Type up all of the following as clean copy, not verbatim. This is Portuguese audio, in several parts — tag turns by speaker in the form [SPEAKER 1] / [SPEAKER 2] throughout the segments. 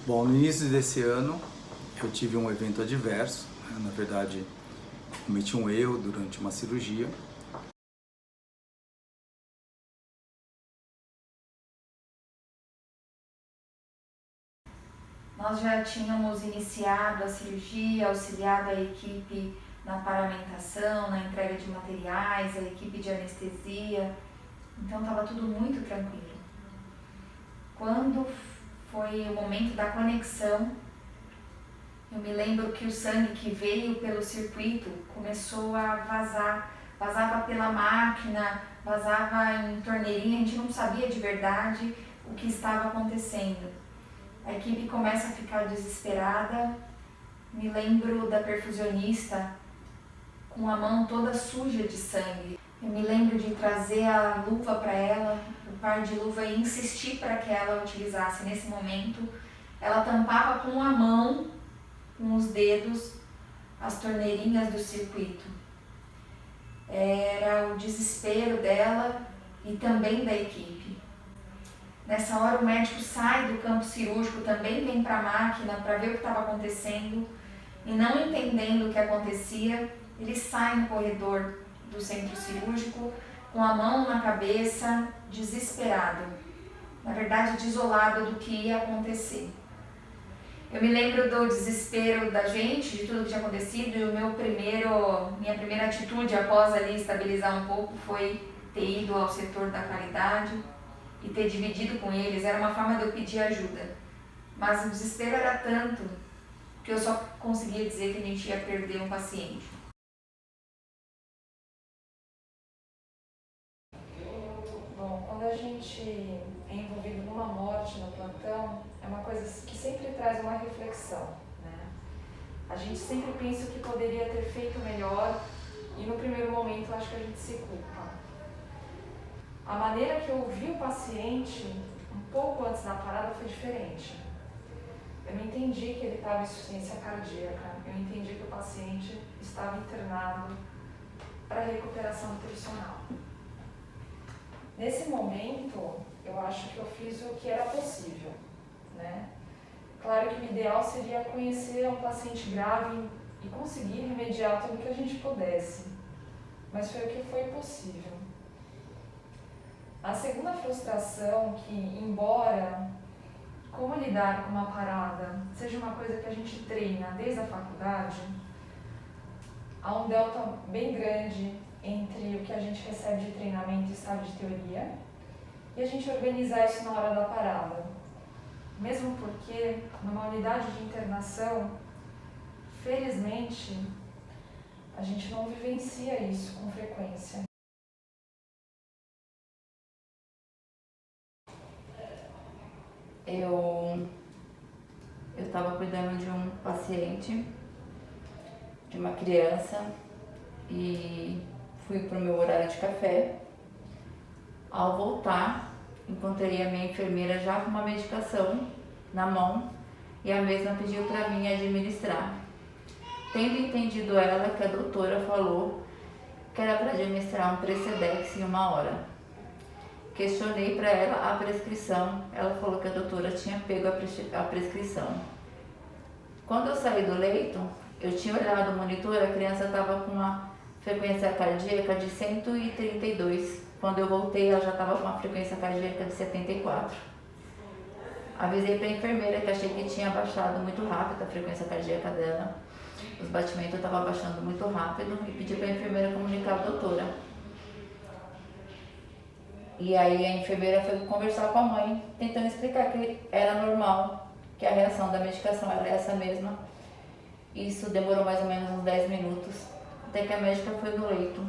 [SPEAKER 1] Bom, no início desse ano eu tive um evento adverso, né? Na verdade, cometi um erro durante uma cirurgia.
[SPEAKER 2] Nós já tínhamos iniciado a cirurgia, auxiliado a equipe na paramentação, na entrega de materiais, a equipe de anestesia, então estava tudo muito tranquilo. Quando foi o momento da conexão, eu me lembro que o sangue que veio pelo circuito começou a vazar, vazava pela máquina, vazava em torneirinha, a gente não sabia de verdade o que estava acontecendo. A equipe começa a ficar desesperada. Me lembro da perfusionista com a mão toda suja de sangue. Eu me lembro de trazer a luva para ela, o par de luva, e insistir para que ela utilizasse. Nesse momento, ela tampava com a mão, com os dedos, as torneirinhas do circuito. Era o desespero dela e também da equipe. Nessa hora o médico sai do campo cirúrgico, também vem para a máquina para ver o que estava acontecendo, e não entendendo o que acontecia, ele sai no corredor do centro cirúrgico com a mão na cabeça, desesperado, na verdade desolado do que ia acontecer. Eu me lembro do desespero da gente, de tudo que tinha acontecido, e minha primeira atitude após ali estabilizar um pouco foi ter ido ao setor da qualidade e ter dividido com eles. Era uma forma de eu pedir ajuda, mas o desespero era tanto que eu só conseguia dizer que a gente ia perder um paciente. Bom, quando a gente é envolvido numa morte no plantão, é uma coisa que sempre traz uma reflexão, né? A gente sempre pensa o que poderia ter feito melhor e no primeiro momento acho que a gente se culpa. A maneira que eu vi o paciente um pouco antes da parada foi diferente. Eu não entendi que ele estava em insuficiência cardíaca, eu entendi que o paciente estava internado para recuperação nutricional. Nesse momento, eu acho que eu fiz o que era possível, né? Claro que o ideal seria conhecer um paciente grave e conseguir remediar tudo que a gente pudesse, mas foi o que foi possível. A segunda frustração que, embora como lidar com uma parada seja uma coisa que a gente treina desde a faculdade, há um delta bem grande entre o que a gente recebe de treinamento e sabe de teoria e a gente organizar isso na hora da parada. Mesmo porque numa unidade de internação, felizmente, a gente não vivencia isso com frequência.
[SPEAKER 3] Eu estava cuidando de um paciente, de uma criança, e fui para o meu horário de café. Ao voltar, encontrei a minha enfermeira já com uma medicação na mão e a mesma pediu para mim administrar. Tendo entendido ela que a doutora falou que era para administrar um Precedex em 1 hora. Questionei para ela a prescrição, ela falou que a doutora tinha pego a prescrição. Quando eu saí do leito, eu tinha olhado o monitor, a criança estava com uma frequência cardíaca de 132. Quando eu voltei, ela já estava com uma frequência cardíaca de 74. Avisei para a enfermeira que achei que tinha baixado muito rápido a frequência cardíaca dela. Os batimentos estavam baixando muito rápido e pedi para a enfermeira comunicar à doutora. E aí a enfermeira foi conversar com a mãe, tentando explicar que era normal, que a reação da medicação era essa mesma. Isso demorou mais ou menos uns 10 minutos, até que a médica foi no leito.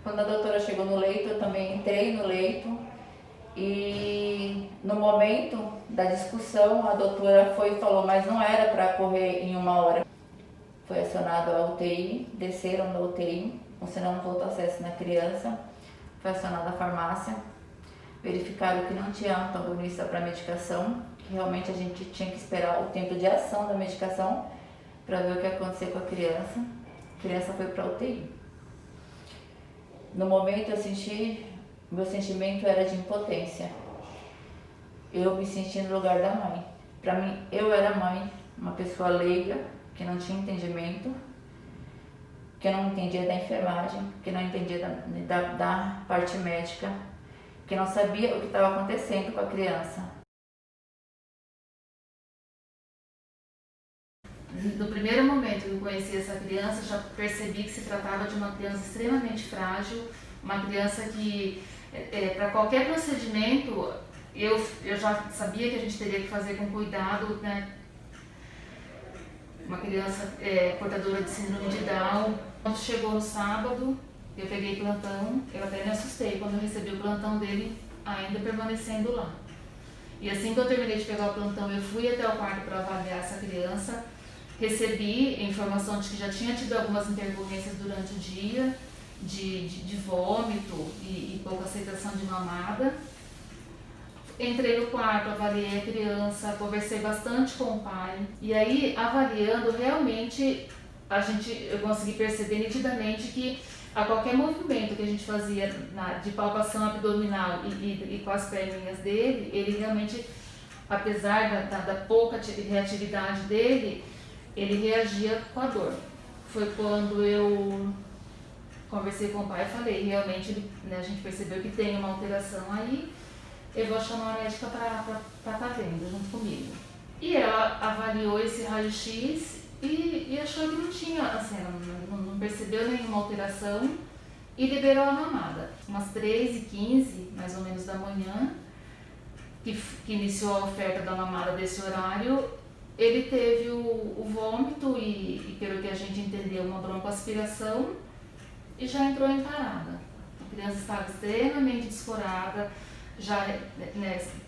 [SPEAKER 3] Quando a doutora chegou no leito, eu também entrei no leito e no momento da discussão a doutora foi e falou, mas não era para correr em 1 hora. Foi acionado a UTI, desceram da UTI, funcionando todo o acesso na criança. Foi acionada a farmácia, verificaram que não tinha antagonista para a medicação, que realmente a gente tinha que esperar o tempo de ação da medicação para ver o que ia acontecer com a criança. A criança foi para a UTI. No momento meu sentimento era de impotência. Eu me senti no lugar da mãe. Para mim, eu era mãe, uma pessoa leiga, que não tinha entendimento, que não entendia da enfermagem, que não entendia da parte médica, que não sabia o que estava acontecendo com a criança.
[SPEAKER 4] No primeiro momento que eu conheci essa criança, já percebi que se tratava de uma criança extremamente frágil, uma criança que, para qualquer procedimento, eu já sabia que a gente teria que fazer com cuidado, né? Uma criança portadora de síndrome de Down. Quando chegou no sábado, eu peguei plantão, eu até me assustei quando eu recebi o plantão dele ainda permanecendo lá. E assim que eu terminei de pegar o plantão, eu fui até o quarto para avaliar essa criança. Recebi informação de que já tinha tido algumas intercorrências durante o dia, de vômito e pouca aceitação de mamada. Entrei no quarto, avaliei a criança, conversei bastante com o pai. E aí, avaliando, realmente, eu consegui perceber nitidamente que a qualquer movimento que a gente fazia de palpação abdominal e com as perninhas dele, ele realmente, apesar da pouca reatividade dele, ele reagia com a dor. Foi quando eu conversei com o pai e falei, realmente a gente percebeu que tem uma alteração aí, eu vou chamar a médica para estar vendo junto comigo. E ela avaliou esse raio-x e achou que não tinha, assim, não percebeu nenhuma alteração e liberou a mamada. Umas 3h15, mais ou menos, da manhã, que iniciou a oferta da mamada desse horário, ele teve o vômito e, pelo que a gente entendeu, uma broncoaspiração e já entrou em parada. A criança estava extremamente descorada, já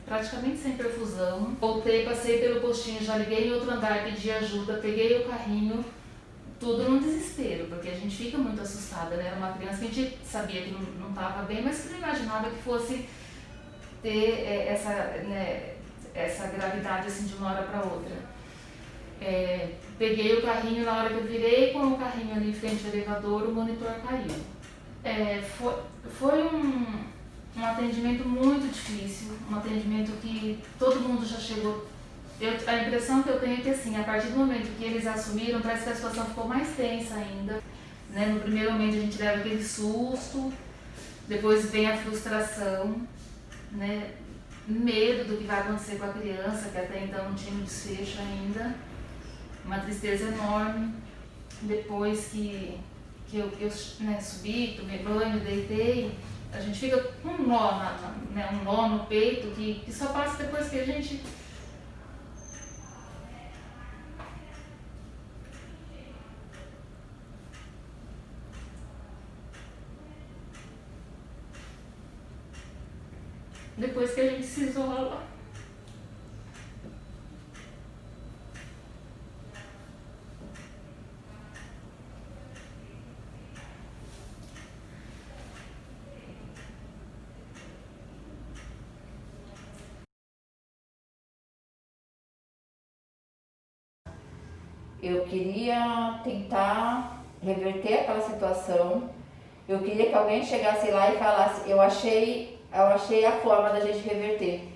[SPEAKER 4] praticamente sem perfusão. Voltei, passei pelo postinho, já liguei em outro andar, pedi ajuda, peguei o carrinho, tudo num desespero, porque a gente fica muito assustada, né? Era uma criança que a gente sabia que não estava bem, mas que não imaginava que fosse ter essa gravidade assim, de uma hora para outra. Peguei o carrinho, na hora que eu virei com o carrinho ali em frente ao elevador, o monitor caiu. Foi um atendimento muito difícil, um atendimento que todo mundo já chegou. A impressão que eu tenho é que assim, a partir do momento que eles assumiram, parece que a situação ficou mais tensa ainda. Né? No primeiro momento a gente leva aquele susto, depois vem a frustração, né? Medo do que vai acontecer com a criança, que até então não tinha um desfecho ainda, uma tristeza enorme. Depois que eu subi, tomei banho, deitei, a gente fica com um nó no peito que só passa depois que a gente se isola.
[SPEAKER 3] Eu queria tentar reverter aquela situação. Eu queria que alguém chegasse lá e falasse, eu achei a forma da gente reverter.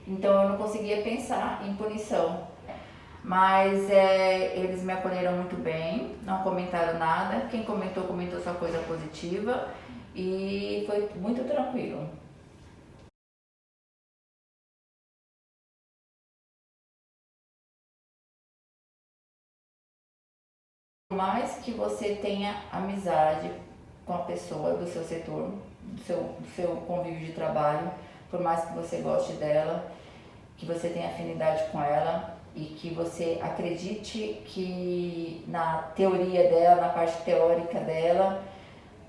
[SPEAKER 3] Então eu não conseguia pensar em punição. Mas eles me acolheram muito bem, não comentaram nada. Quem comentou só coisa positiva e foi muito tranquilo. Por mais que você tenha amizade com a pessoa do seu setor, do seu convívio de trabalho, por mais que você goste dela, que você tenha afinidade com ela e que você acredite que na teoria dela, na parte teórica dela,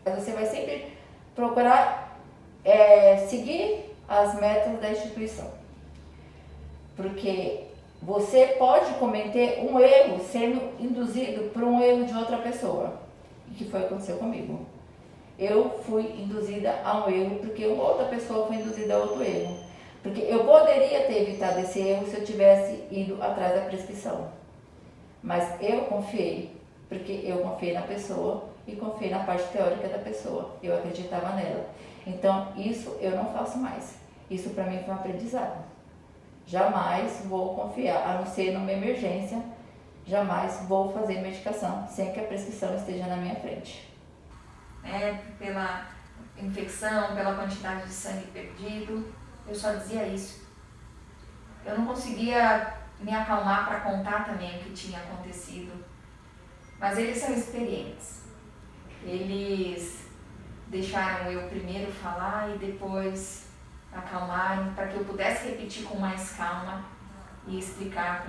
[SPEAKER 3] você vai sempre procurar seguir as metas da instituição. Porque você pode cometer um erro sendo induzido por um erro de outra pessoa, que foi o que aconteceu comigo. Eu fui induzida a um erro porque outra pessoa foi induzida a outro erro. Porque eu poderia ter evitado esse erro se eu tivesse ido atrás da prescrição. Mas eu confiei, porque eu confiei na pessoa e confiei na parte teórica da pessoa. Eu acreditava nela. Então, isso eu não faço mais. Isso para mim foi um aprendizado. jamais vou confiar, a não ser numa emergência, jamais vou fazer medicação sem que a prescrição esteja na minha frente.
[SPEAKER 2] Pela infecção, pela quantidade de sangue perdido, eu só dizia isso. Eu não conseguia me acalmar para contar também o que tinha acontecido. Mas eles são experientes. Eles deixaram eu primeiro falar e depois acalmarem para que eu pudesse repetir com mais calma e explicar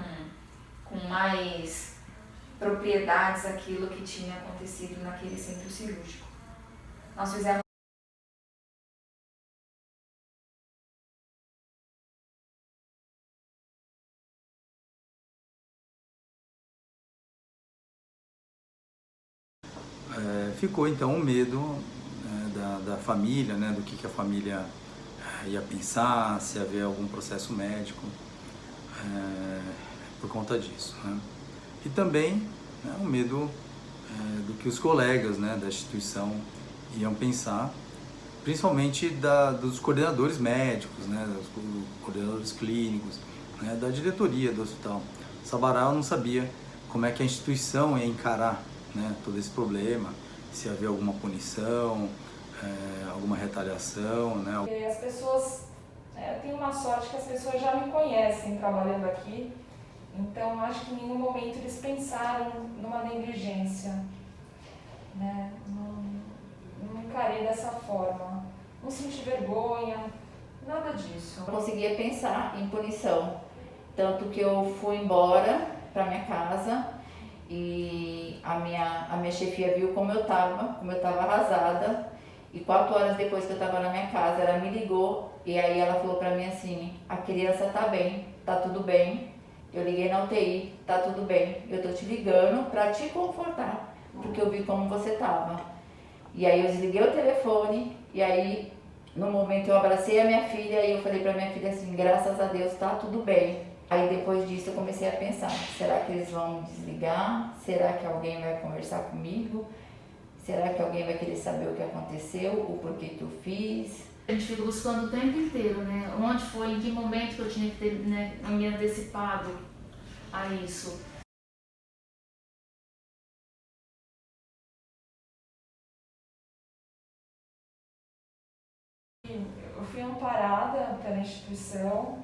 [SPEAKER 2] com mais propriedades aquilo que tinha acontecido naquele centro cirúrgico. Nós fizemos
[SPEAKER 1] ficou então o medo da família, né, do que a família ia pensar, se havia algum processo médico por conta disso, né? E também o medo do que os colegas, né, da instituição iam pensar, principalmente dos coordenadores médicos, né, dos coordenadores clínicos, né, da diretoria do hospital. Sabará eu não sabia como é que a instituição ia encarar, né, todo esse problema, se havia alguma punição, alguma retaliação, né?
[SPEAKER 5] As pessoas, eu tenho uma sorte que as pessoas já me conhecem trabalhando aqui, então eu acho que em nenhum momento eles pensaram numa negligência, né? Não encarei dessa forma, não senti vergonha, nada disso.
[SPEAKER 3] Eu conseguia pensar em punição, tanto que eu fui embora para minha casa e a minha chefia viu como eu estava arrasada, e 4 horas depois que eu estava na minha casa, ela me ligou e aí ela falou para mim assim: a criança tá bem, tá tudo bem. Eu liguei na UTI, tá tudo bem, eu tô te ligando para te confortar, porque eu vi como você tava. E aí eu desliguei o telefone e aí no momento eu abracei a minha filha e eu falei para minha filha assim: graças a Deus tá tudo bem. Aí depois disso eu comecei a pensar: será que eles vão desligar? Será que alguém vai conversar comigo? Será que alguém vai querer saber o que aconteceu, o porquê que eu fiz?
[SPEAKER 4] A gente fica buscando o tempo inteiro, né? Onde foi, em que momento que eu tinha que ter, né, me antecipado a isso.
[SPEAKER 5] Eu fui amparada pela instituição,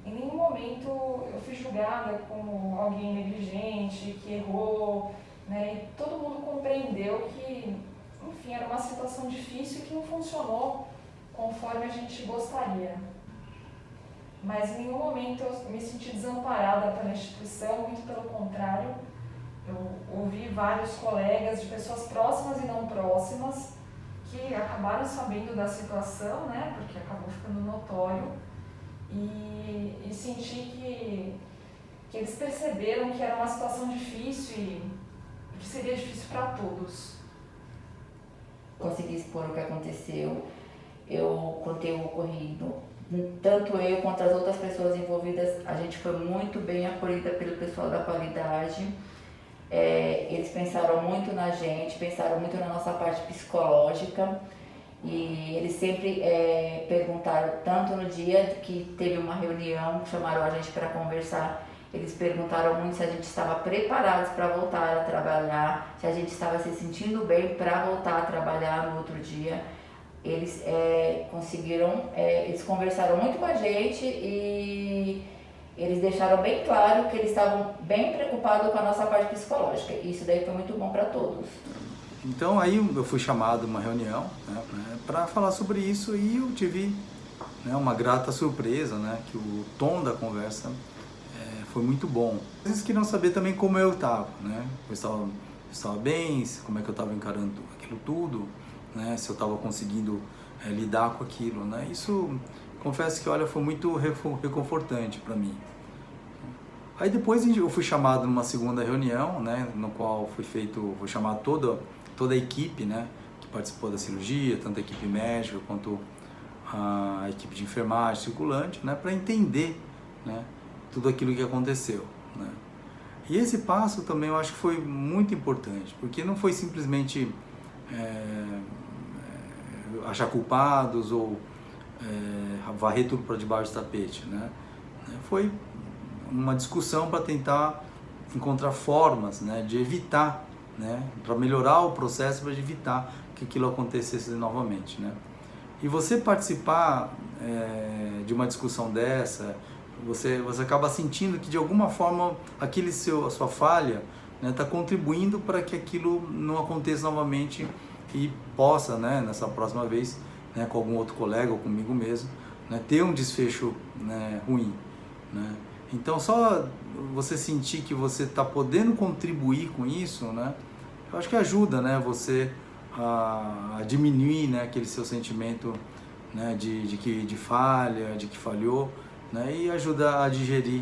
[SPEAKER 5] em nenhum momento eu fui julgada como alguém negligente, que errou, né? E todo mundo compreendeu que, enfim, era uma situação difícil que não funcionou conforme a gente gostaria. Mas em nenhum momento eu me senti desamparada pela instituição, muito pelo contrário. Eu ouvi vários colegas de pessoas próximas e não próximas que acabaram sabendo da situação, né, porque acabou ficando notório, e senti que eles perceberam que era uma situação difícil e que seria difícil para todos.
[SPEAKER 3] Consegui expor o que aconteceu, eu contei o ocorrido. Tanto eu quanto as outras pessoas envolvidas, a gente foi muito bem acolhida pelo pessoal da qualidade. Eles pensaram muito na gente, pensaram muito na nossa parte psicológica, e eles sempre perguntaram, tanto no dia que teve uma reunião, chamaram a gente para conversar, eles perguntaram muito se a gente estava preparados para voltar a trabalhar, se a gente estava se sentindo bem para voltar a trabalhar no outro dia. Eles eles conversaram muito com a gente e eles deixaram bem claro que eles estavam bem preocupados com a nossa parte psicológica. E isso daí foi muito bom para todos.
[SPEAKER 1] Então aí eu fui chamado a uma reunião, né, para falar sobre isso, e eu tive, né, uma grata surpresa, né, que o tom da conversa foi muito bom. Eles queriam saber também como eu estava, né? Eu estava bem, como é que eu estava encarando aquilo tudo, né, se eu estava conseguindo lidar com aquilo, né? Isso, confesso que, olha, foi muito reconfortante para mim. Aí depois eu fui chamado numa segunda reunião, né, no qual foi chamado toda a equipe, né, que participou da cirurgia, tanto a equipe médica quanto a equipe de enfermagem circulante, né, para entender, né, tudo aquilo que aconteceu, né. E esse passo também eu acho que foi muito importante, porque não foi simplesmente achar culpados ou varrer tudo para debaixo do tapete, né? Foi uma discussão para tentar encontrar formas, né, de evitar, né, para melhorar o processo, para evitar que aquilo acontecesse novamente, né. E você participar de uma discussão dessa, você acaba sentindo que de alguma forma a sua falha está contribuindo para que aquilo não aconteça novamente e possa, né, nessa próxima vez, né, com algum outro colega ou comigo mesmo, né, ter um desfecho, né, ruim, né. Então só você sentir que você está podendo contribuir com isso, né, eu acho que ajuda, né, você a diminuir, né, aquele seu sentimento, né, de falha, de que falhou, né, e ajuda a digerir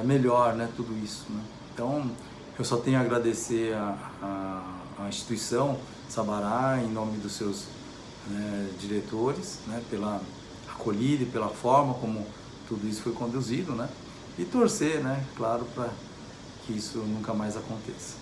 [SPEAKER 1] melhor, né, tudo isso, né. Então eu só tenho a agradecer a instituição Sabará, em nome dos seus diretores, né, pela acolhida e pela forma como tudo isso foi conduzido, né, e torcer, né, claro, para que isso nunca mais aconteça.